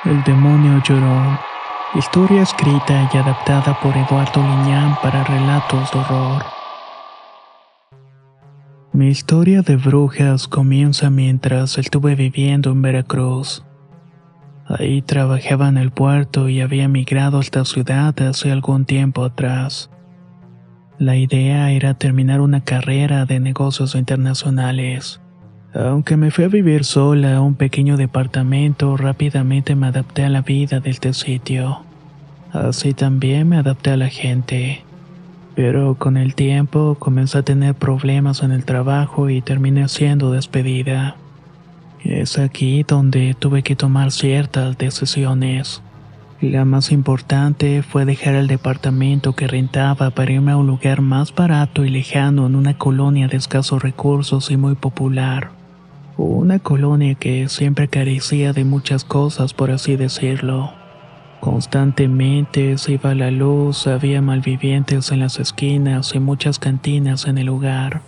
El demonio llorón. Historia escrita y adaptada por Eduardo Liñán para relatos de horror. Mi historia de brujas comienza mientras estuve viviendo en Veracruz. Ahí trabajaba en el puerto y había migrado a esta ciudad hace algún tiempo atrás. La idea era terminar una carrera de negocios internacionales. Aunque me fui a vivir sola a un pequeño departamento, rápidamente me adapté a la vida de este sitio. Así también me adapté a la gente. Pero con el tiempo comencé a tener problemas en el trabajo y terminé siendo despedida. Es aquí donde tuve que tomar ciertas decisiones. La más importante fue dejar el departamento que rentaba para irme a un lugar más barato y lejano en una colonia de escasos recursos y muy popular. Una colonia que siempre carecía de muchas cosas, por así decirlo. Constantemente se iba la luz, había malvivientes en las esquinas y muchas cantinas en el lugar.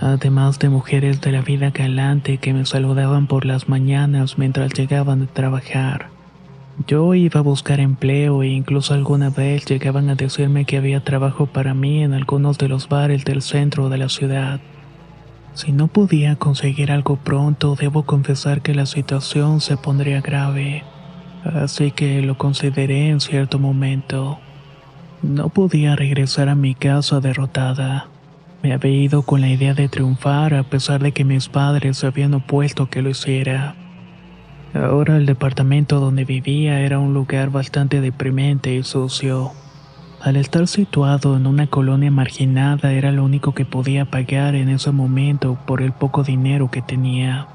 Además de mujeres de la vida galante que me saludaban por las mañanas mientras llegaban de trabajar. Yo iba a buscar empleo e incluso alguna vez llegaban a decirme que había trabajo para mí en algunos de los bares del centro de la ciudad. Si no podía conseguir algo pronto, debo confesar que la situación se pondría grave. Así que lo consideré en cierto momento. No podía regresar a mi casa derrotada. Me había ido con la idea de triunfar a pesar de que mis padres se habían opuesto a que lo hiciera. Ahora el departamento donde vivía era un lugar bastante deprimente y sucio. Al estar situado en una colonia marginada era lo único que podía pagar en ese momento por el poco dinero que tenía.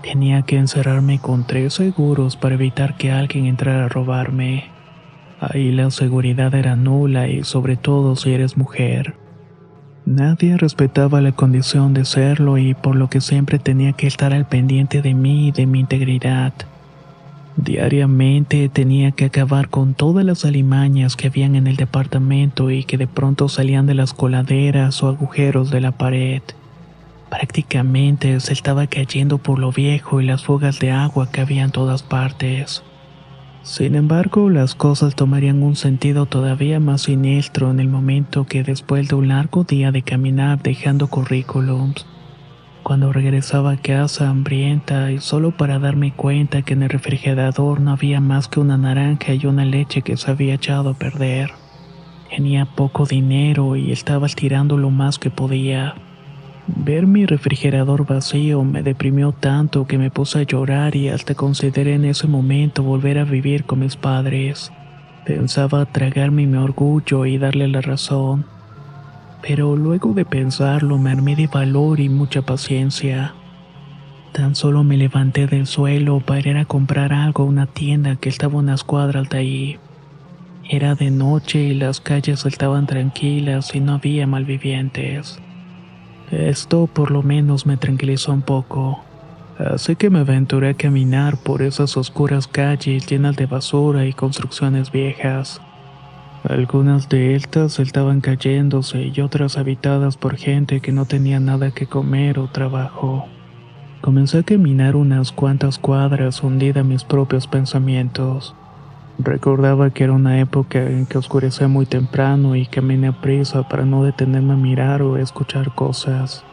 Tenía que encerrarme con 3 seguros para evitar que alguien entrara a robarme. Ahí la seguridad era nula y sobre todo si eres mujer. Nadie respetaba la condición de serlo y por lo que siempre tenía que estar al pendiente de mí y de mi integridad. Diariamente tenía que acabar con todas las alimañas que habían en el departamento y que de pronto salían de las coladeras o agujeros de la pared. Prácticamente se estaba cayendo por lo viejo y las fugas de agua que había en todas partes. Sin embargo, las cosas tomarían un sentido todavía más siniestro en el momento que después de un largo día de caminar dejando currículums, cuando regresaba a casa hambrienta y solo para darme cuenta que en el refrigerador no había más que una naranja y una leche que se había echado a perder. Tenía poco dinero y estaba estirando lo más que podía. Ver mi refrigerador vacío me deprimió tanto que me puse a llorar y hasta consideré en ese momento volver a vivir con mis padres. Pensaba tragarme mi orgullo y darle la razón. Pero luego de pensarlo me armé de valor y mucha paciencia. Tan solo me levanté del suelo para ir a comprar algo a una tienda que estaba a unas cuadras de ahí. Era de noche y las calles estaban tranquilas y no había malvivientes. Esto por lo menos me tranquilizó un poco, así que me aventuré a caminar por esas oscuras calles llenas de basura y construcciones viejas. Algunas de estas estaban cayéndose y otras habitadas por gente que no tenía nada que comer o trabajo. Comencé a caminar unas cuantas cuadras hundida en mis propios pensamientos. Recordaba que era una época en que oscurecía muy temprano y caminé a prisa para no detenerme a mirar o escuchar cosas.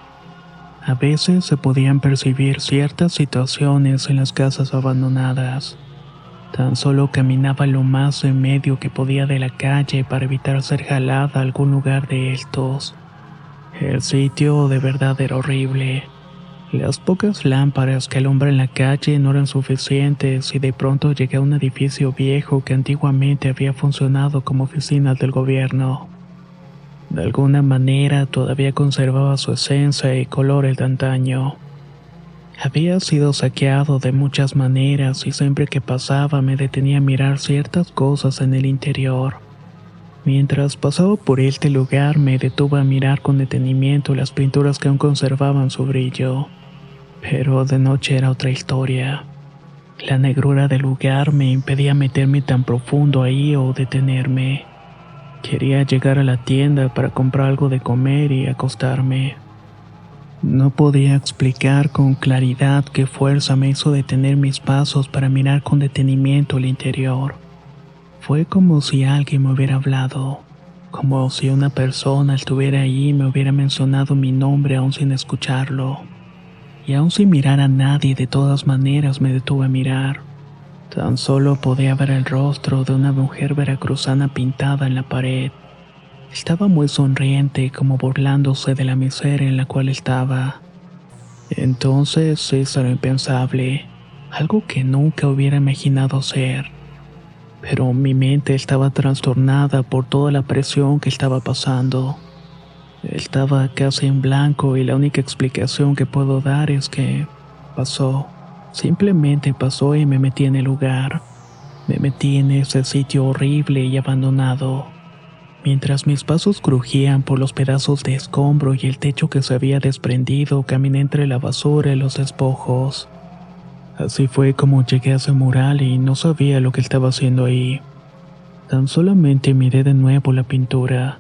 A veces se podían percibir ciertas situaciones en las casas abandonadas. Tan solo caminaba lo más en medio que podía de la calle para evitar ser jalada a algún lugar de estos. El sitio de verdad era horrible. Las pocas lámparas que alumbran la calle no eran suficientes y de pronto llegué a un edificio viejo que antiguamente había funcionado como oficinas del gobierno. De alguna manera todavía conservaba su esencia y colores de antaño. Había sido saqueado de muchas maneras y siempre que pasaba me detenía a mirar ciertas cosas en el interior. Mientras pasaba por este lugar me detuve a mirar con detenimiento las pinturas que aún conservaban su brillo. Pero de noche era otra historia. La negrura del lugar me impedía meterme tan profundo ahí o detenerme. Quería llegar a la tienda para comprar algo de comer y acostarme. No podía explicar con claridad qué fuerza me hizo detener mis pasos para mirar con detenimiento el interior. Fue como si alguien me hubiera hablado, como si una persona estuviera ahí y me hubiera mencionado mi nombre aún sin escucharlo. Y aún sin mirar a nadie, de todas maneras me detuve a mirar. Tan solo podía ver el rostro de una mujer veracruzana pintada en la pared. Estaba muy sonriente, como burlándose de la miseria en la cual estaba. Entonces hice lo impensable, algo que nunca hubiera imaginado ser. Pero mi mente estaba trastornada por toda la presión que estaba pasando. Estaba casi en blanco y la única explicación que puedo dar es que pasó. Simplemente pasó y me metí en el lugar. Me metí en ese sitio horrible y abandonado. Mientras mis pasos crujían por los pedazos de escombro y el techo que se había desprendido, caminé entre la basura y los despojos. Así fue como llegué a ese mural y no sabía lo que estaba haciendo ahí. Tan solamente miré de nuevo la pintura.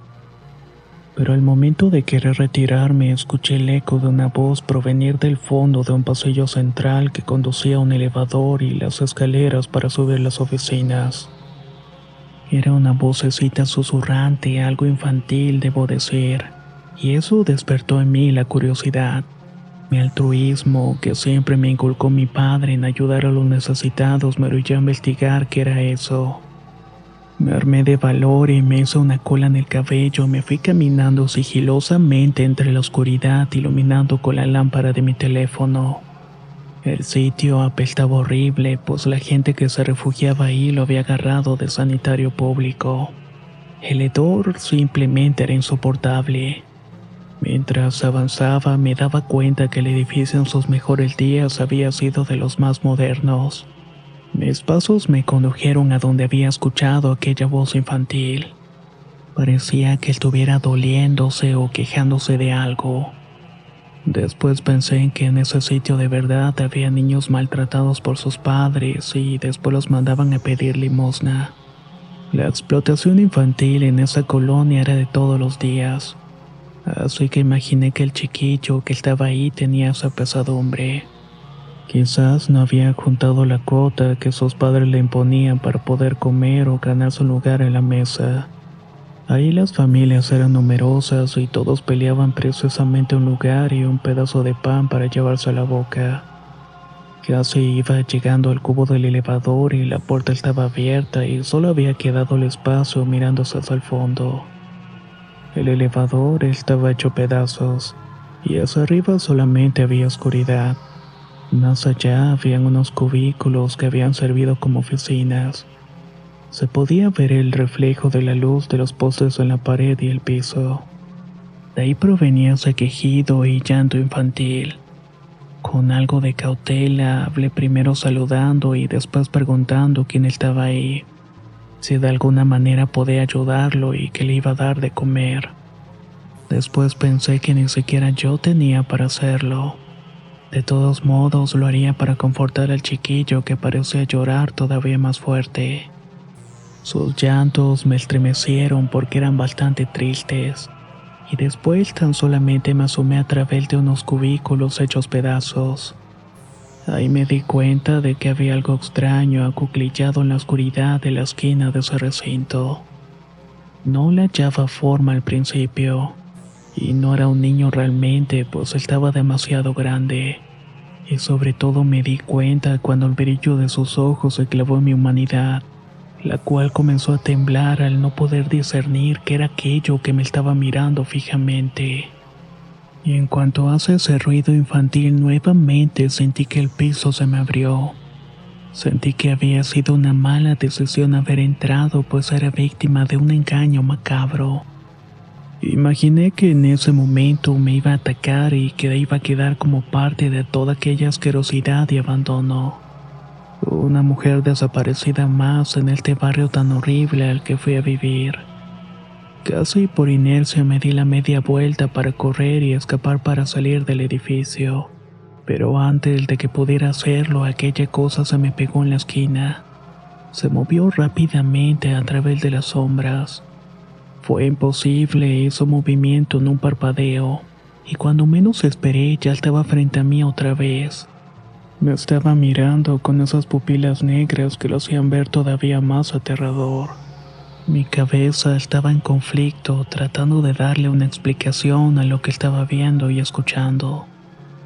Pero al momento de querer retirarme, escuché el eco de una voz provenir del fondo de un pasillo central que conducía a un elevador y las escaleras para subir las oficinas. Era una vocecita susurrante, algo infantil, debo decir, y eso despertó en mí la curiosidad. Mi altruismo, que siempre me inculcó mi padre en ayudar a los necesitados, me orilló a investigar qué era eso. Me armé de valor y me hice una cola en el cabello. Me fui caminando sigilosamente entre la oscuridad, iluminando con la lámpara de mi teléfono. El sitio apestaba horrible, pues la gente que se refugiaba ahí lo había agarrado de sanitario público. El hedor simplemente era insoportable. Mientras avanzaba, me daba cuenta que el edificio en sus mejores días había sido de los más modernos. Mis pasos me condujeron a donde había escuchado aquella voz infantil. Parecía que estuviera doliéndose o quejándose de algo. Después pensé en que en ese sitio de verdad había niños maltratados por sus padres y después los mandaban a pedir limosna. La explotación infantil en esa colonia era de todos los días. Así que imaginé que el chiquillo que estaba ahí tenía esa pesadumbre. Quizás no había juntado la cuota que sus padres le imponían para poder comer o ganarse un lugar en la mesa. Ahí las familias eran numerosas y todos peleaban precisamente un lugar y un pedazo de pan para llevarse a la boca. Casi iba llegando al cubo del elevador y la puerta estaba abierta y solo había quedado el espacio mirándose hacia el fondo. El elevador estaba hecho pedazos y hacia arriba solamente había oscuridad. Más allá habían unos cubículos que habían servido como oficinas. Se podía ver el reflejo de la luz de los postes en la pared y el piso. De ahí provenía ese quejido y llanto infantil. Con algo de cautela, hablé primero saludando y después preguntando quién estaba ahí, si de alguna manera podía ayudarlo y que le iba a dar de comer. Después pensé que ni siquiera yo tenía para hacerlo. De todos modos, lo haría para confortar al chiquillo que parecía llorar todavía más fuerte. Sus llantos me estremecieron porque eran bastante tristes, y después tan solamente me asomé a través de unos cubículos hechos pedazos. Ahí me di cuenta de que había algo extraño acuclillado en la oscuridad de la esquina de ese recinto. No le hallaba forma al principio, y no era un niño realmente, pues estaba demasiado grande. Y sobre todo me di cuenta cuando el brillo de sus ojos se clavó en mi humanidad, la cual comenzó a temblar al no poder discernir qué era aquello que me estaba mirando fijamente. Y en cuanto hace ese ruido infantil nuevamente sentí que el piso se me abrió. Sentí que había sido una mala decisión haber entrado, pues era víctima de un engaño macabro. Imaginé que en ese momento me iba a atacar y que iba a quedar como parte de toda aquella asquerosidad y abandono. Una mujer desaparecida más en este barrio tan horrible al que fui a vivir. Casi por inercia me di la media vuelta para correr y escapar para salir del edificio. Pero antes de que pudiera hacerlo, aquella cosa se me pegó en la esquina. Se movió rápidamente a través de las sombras. Fue imposible, hizo movimiento en un parpadeo. y cuando menos esperé ya estaba frente a mí otra vez. Me estaba mirando con esas pupilas negras que lo hacían ver todavía más aterrador. Mi cabeza estaba en conflicto, tratando de darle una explicación a lo que estaba viendo y escuchando.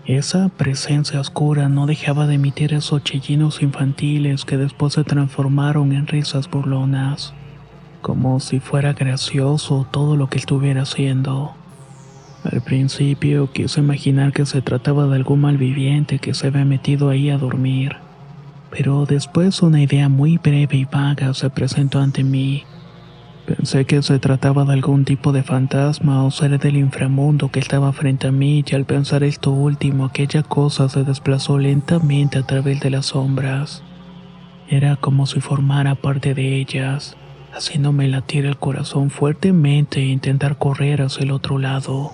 Esa presencia oscura no dejaba de emitir esos chillidos infantiles que después se transformaron en risas burlonas, como si fuera gracioso todo lo que estuviera haciendo. Al principio quise imaginar que se trataba de algún malviviente que se había metido ahí a dormir, pero después una idea muy breve y vaga se presentó ante mí. Pensé que se trataba de algún tipo de fantasma o ser del inframundo que estaba frente a mí, y al pensar esto último, aquella cosa se desplazó lentamente a través de las sombras. Era como si formara parte de ellas, haciéndome latir el corazón fuertemente e intentar correr hacia el otro lado.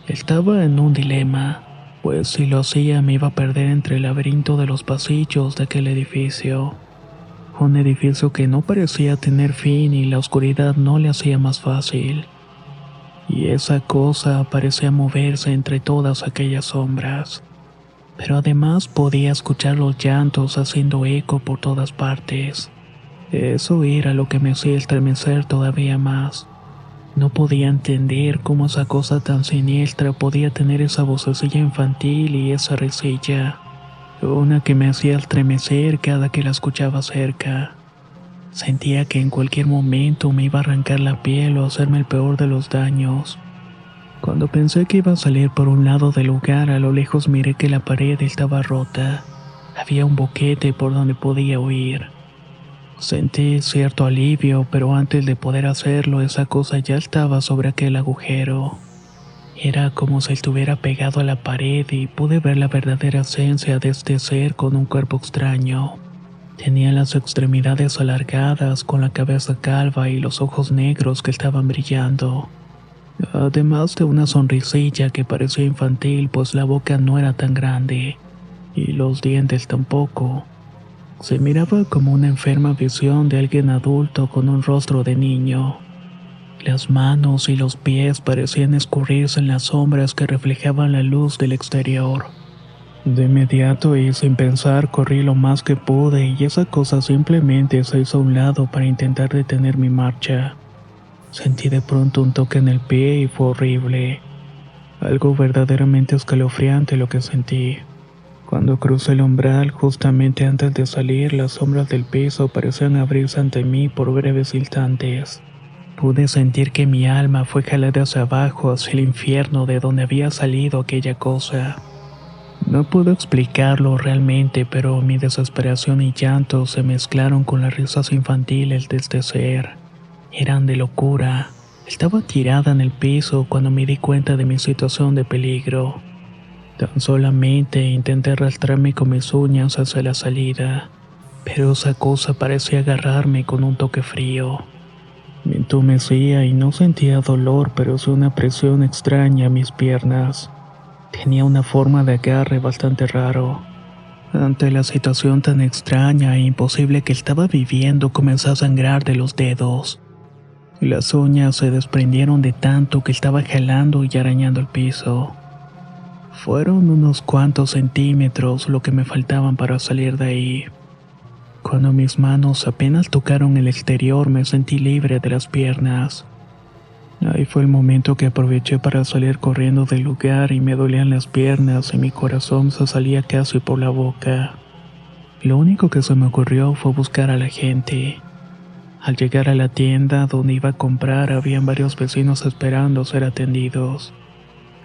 Estaba en un dilema, pues si lo hacía me iba a perder entre el laberinto de los pasillos de aquel edificio. Un edificio que no parecía tener fin y la oscuridad no le hacía más fácil. Y esa cosa parecía moverse entre todas aquellas sombras. Pero además podía escuchar los llantos haciendo eco por todas partes. Eso era lo que me hacía estremecer todavía más. No podía entender cómo esa cosa tan siniestra podía tener esa vocecilla infantil y esa risilla. Una que me hacía estremecer cada que la escuchaba cerca. Sentía que en cualquier momento me iba a arrancar la piel o hacerme el peor de los daños. Cuando pensé que iba a salir por un lado del lugar, a lo lejos miré que la pared estaba rota. Había un boquete por donde podía huir. Sentí cierto alivio, pero antes de poder hacerlo, esa cosa ya estaba sobre aquel agujero. Era como si estuviera pegado a la pared y pude ver la verdadera esencia de este ser con un cuerpo extraño. Tenía las extremidades alargadas, con la cabeza calva y los ojos negros que estaban brillando. Además de una sonrisilla que parecía infantil, pues la boca no era tan grande, y los dientes tampoco. Se miraba como una enferma visión de alguien adulto con un rostro de niño. Las manos y los pies parecían escurrirse en las sombras que reflejaban la luz del exterior. De inmediato y sin pensar corrí lo más que pude y esa cosa simplemente se hizo a un lado para intentar detener mi marcha. Sentí de pronto un toque en el pie y fue horrible. Algo verdaderamente escalofriante lo que sentí. Cuando crucé el umbral, justamente antes de salir, las sombras del piso parecían abrirse ante mí por breves instantes. Pude sentir que mi alma fue jalada hacia abajo, hacia el infierno de donde había salido aquella cosa. No puedo explicarlo realmente, pero mi desesperación y llanto se mezclaron con las risas infantiles de este ser. Eran de locura. Estaba tirada en el piso cuando me di cuenta de mi situación de peligro. Tan solamente intenté arrastrarme con mis uñas hacia la salida, pero esa cosa parecía agarrarme con un toque frío. Me entumecía y no sentía dolor, pero sí una presión extraña a mis piernas. Tenía una forma de agarre bastante raro. Ante la situación tan extraña e imposible que estaba viviendo, comencé a sangrar de los dedos. Las uñas se desprendieron de tanto que estaba jalando y arañando el piso. Fueron unos cuantos centímetros lo que me faltaban para salir de ahí. Cuando mis manos apenas tocaron el exterior, me sentí libre de las piernas. Ahí fue el momento que aproveché para salir corriendo del lugar y me dolían las piernas y mi corazón se salía casi por la boca. Lo único que se me ocurrió fue buscar a la gente. Al llegar a la tienda donde iba a comprar, habían varios vecinos esperando ser atendidos.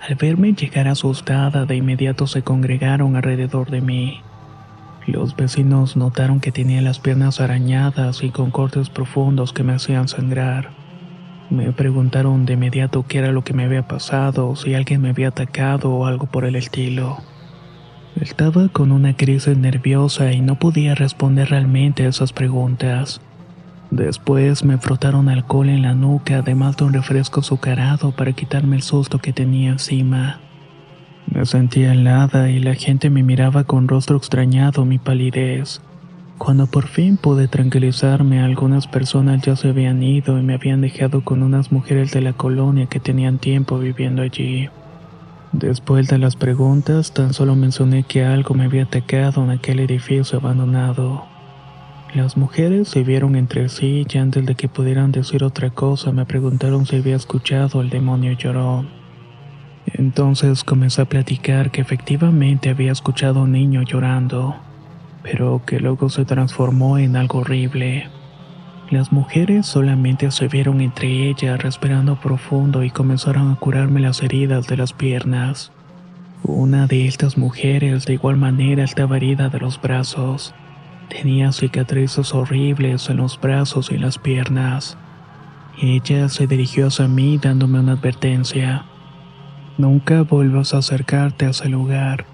Al verme llegar asustada, de inmediato se congregaron alrededor de mí. Los vecinos notaron que tenía las piernas arañadas y con cortes profundos que me hacían sangrar. Me preguntaron de inmediato qué era lo que me había pasado, si alguien me había atacado o algo por el estilo. Estaba con una crisis nerviosa y no podía responder realmente a esas preguntas. Después me frotaron alcohol en la nuca, además de un refresco azucarado para quitarme el susto que tenía encima. Me sentía helada y la gente me miraba con rostro extrañado mi palidez. Cuando por fin pude tranquilizarme, algunas personas ya se habían ido y me habían dejado con unas mujeres de la colonia que tenían tiempo viviendo allí. Después de las preguntas, tan solo mencioné que algo me había atacado en aquel edificio abandonado. Las mujeres se vieron entre sí y antes de que pudieran decir otra cosa me preguntaron si había escuchado al demonio llorón. Entonces comencé a platicar que efectivamente había escuchado a un niño llorando, pero que luego se transformó en algo horrible. Las mujeres solamente se vieron entre ellas respirando profundo y comenzaron a curarme las heridas de las piernas. Una de estas mujeres de igual manera estaba herida de los brazos. Tenía cicatrices horribles en los brazos y en las piernas. Ella se dirigió hacia mí dándome una advertencia. Nunca vuelvas a acercarte a ese lugar,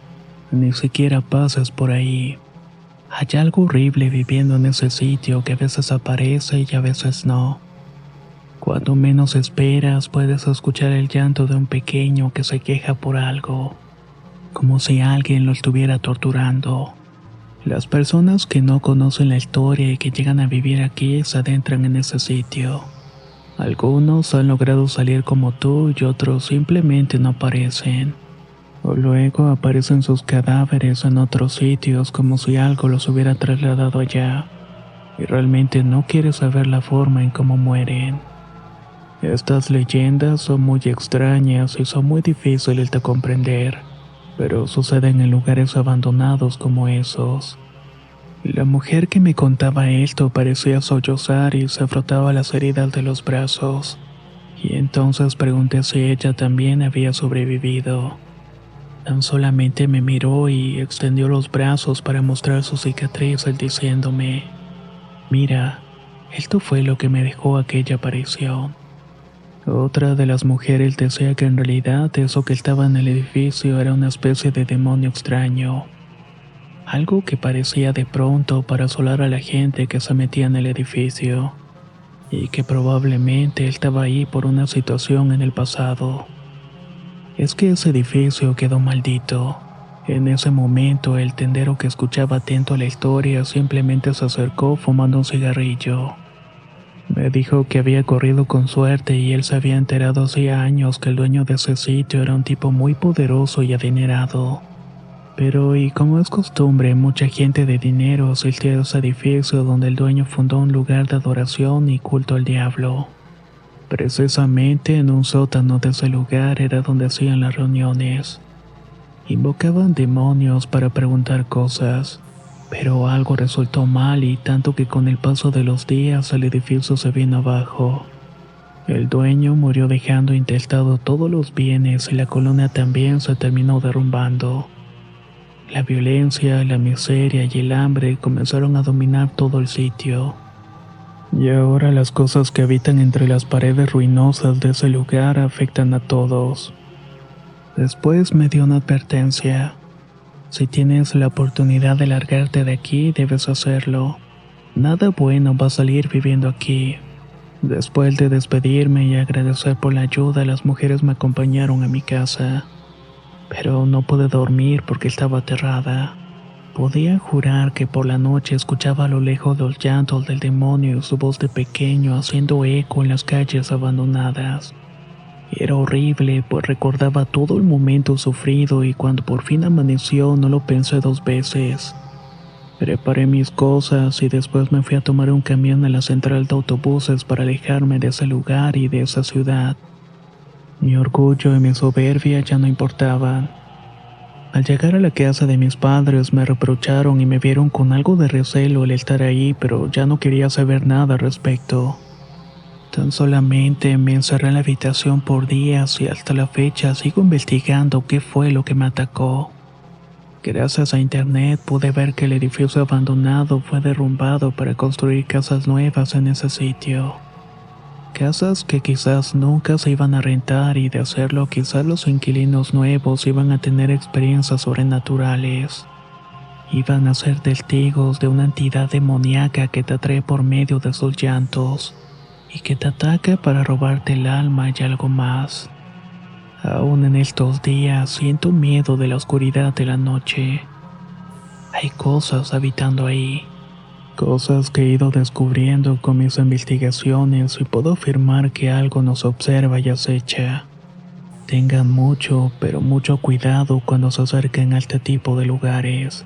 ni siquiera pases por ahí. Hay algo horrible viviendo en ese sitio que a veces aparece y a veces no. Cuando menos esperas puedes escuchar el llanto de un pequeño que se queja por algo, como si alguien lo estuviera torturando. Las personas que no conocen la historia y que llegan a vivir aquí se adentran en ese sitio. Algunos han logrado salir como tú y otros simplemente no aparecen. O luego aparecen sus cadáveres en otros sitios como si algo los hubiera trasladado allá. Y realmente no quieres saber la forma en cómo mueren. Estas leyendas son muy extrañas y son muy difíciles de comprender, pero suceden en lugares abandonados como esos. La mujer que me contaba esto parecía sollozar y se frotaba las heridas de los brazos, y entonces pregunté si ella también había sobrevivido. Tan solamente me miró y extendió los brazos para mostrar sus cicatrices diciéndome, mira, esto fue lo que me dejó aquella aparición. Otra de las mujeres decía que en realidad eso que estaba en el edificio era una especie de demonio extraño. Algo que parecía de pronto para asolar a la gente que se metía en el edificio, y que probablemente estaba ahí por una situación en el pasado. Es que ese edificio quedó maldito. En ese momento el tendero que escuchaba atento a la historia simplemente se acercó fumando un cigarrillo. Me dijo que había corrido con suerte y él se había enterado hacía años que el dueño de ese sitio era un tipo muy poderoso y adinerado. Pero y como es costumbre, mucha gente de dinero asistió a ese edificio donde el dueño fundó un lugar de adoración y culto al diablo. Precisamente en un sótano de ese lugar era donde hacían las reuniones. Invocaban demonios para preguntar cosas, pero algo resultó mal y tanto que con el paso de los días el edificio se vino abajo. El dueño murió dejando intestado todos los bienes y la colonia también se terminó derrumbando. La violencia, la miseria y el hambre comenzaron a dominar todo el sitio. Y ahora las cosas que habitan entre las paredes ruinosas de ese lugar afectan a todos. Después me dio una advertencia. Si tienes la oportunidad de largarte de aquí, debes hacerlo. Nada bueno va a salir viviendo aquí. Después de despedirme y agradecer por la ayuda, las mujeres me acompañaron a mi casa. Pero no pude dormir porque estaba aterrada. Podía jurar que por la noche escuchaba a lo lejos los llantos del demonio y su voz de pequeño haciendo eco en las calles abandonadas. Era horrible, pues recordaba todo el momento sufrido y cuando por fin amaneció no lo pensé dos veces. Preparé mis cosas y después me fui a tomar un camión a la central de autobuses para alejarme de ese lugar y de esa ciudad. Mi orgullo y mi soberbia ya no importaban. Al llegar a la casa de mis padres me reprocharon y me vieron con algo de recelo el estar ahí, pero ya no quería saber nada al respecto. Tan solamente me encerré en la habitación por días y hasta la fecha sigo investigando qué fue lo que me atacó. Gracias a internet pude ver que el edificio abandonado fue derrumbado para construir casas nuevas en ese sitio. Casas que quizás nunca se iban a rentar y de hacerlo quizás los inquilinos nuevos iban a tener experiencias sobrenaturales. Iban a ser testigos de una entidad demoníaca que te atrae por medio de sus llantos y que te ataca para robarte el alma y algo más. Aún en estos días siento miedo de la oscuridad de la noche. Hay cosas habitando ahí. Cosas que he ido descubriendo con mis investigaciones y puedo afirmar que algo nos observa y acecha. Tengan mucho, pero mucho cuidado cuando se acerquen a este tipo de lugares,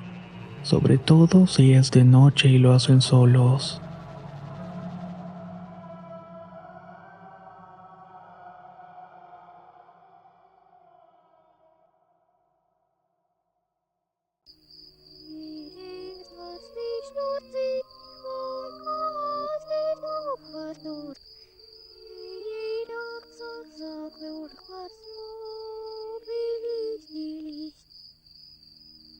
sobre todo si es de noche y lo hacen solos.